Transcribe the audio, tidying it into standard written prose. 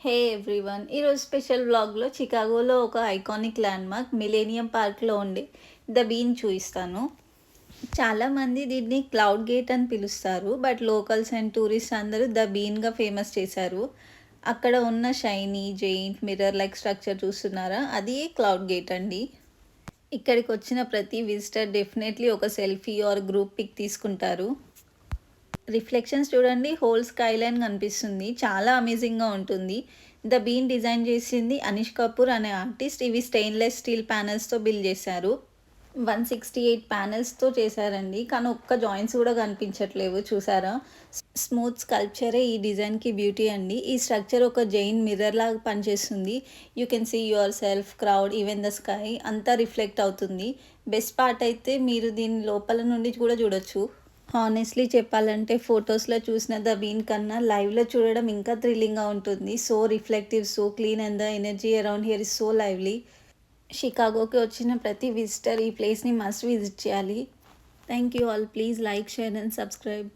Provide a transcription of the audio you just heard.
హే everyone, ఈరోజు special వ్లాగ్లో చికాగోలో ఒక ఐకానిక్ ల్యాండ్మార్క్ మిలేనియం పార్క్లో ఉండే ద బీన్ చూపిస్తాను. చాలామంది దీన్ని క్లౌడ్ గేట్ అని పిలుస్తారు, బట్ లోకల్స్ అండ్ టూరిస్ట్ అందరూ ద బీన్గా ఫేమస్ చేశారు. అక్కడ ఉన్న shiny giant mirror like structure చూస్తున్నారా, అది క్లౌడ్ గేట్ అండి. ఇక్కడికి వచ్చిన ప్రతి విజిటర్ డెఫినెట్లీ ఒక సెల్ఫీ ఆర్ గ్రూప్ పిక్ తీసుకుంటారు. రిఫ్లెక్షన్స్ చూడండి, హోల్ స్కై లైన్ కనిపిస్తుంది, చాలా అమేజింగ్గా ఉంటుంది. ద బీన్ డిజైన్ చేసింది అనిష్ కపూర్ అనే ఆర్టిస్ట్. ఇవి స్టెయిన్లెస్ స్టీల్ ప్యానెల్స్తో బిల్డ్ చేశారు. 168 ప్యానెల్స్తో చేశారండి, కానీ ఒక్క జాయింట్స్ కూడా కనిపించట్లేవు చూసారా. స్మూత్ స్కల్ప్చరే ఈ డిజైన్కి బ్యూటీ అండి. ఈ స్ట్రక్చర్ ఒక జైన్ మిర్రర్ లాగా పనిచేస్తుంది. You can see yourself, crowd, even the sky అంతా రిఫ్లెక్ట్ అవుతుంది. బెస్ట్ పార్ట్ అయితే మీరు దీని లోపల నుండి కూడా చూడొచ్చు. హానెస్ట్లీ చెప్పాలంటే ఫొటోస్లో చూసిన ద బీన్ కన్నా లైవ్లో చూడడం ఇంకా థ్రిల్లింగ్గా ఉంటుంది. So reflective, so clean and the energy around here is so lively. షికాగోకి వచ్చిన ప్రతి విజిటర్ ఈ ప్లేస్ని మస్ట్ విజిట్ చేయాలి. Thank you all. Please like, share and subscribe.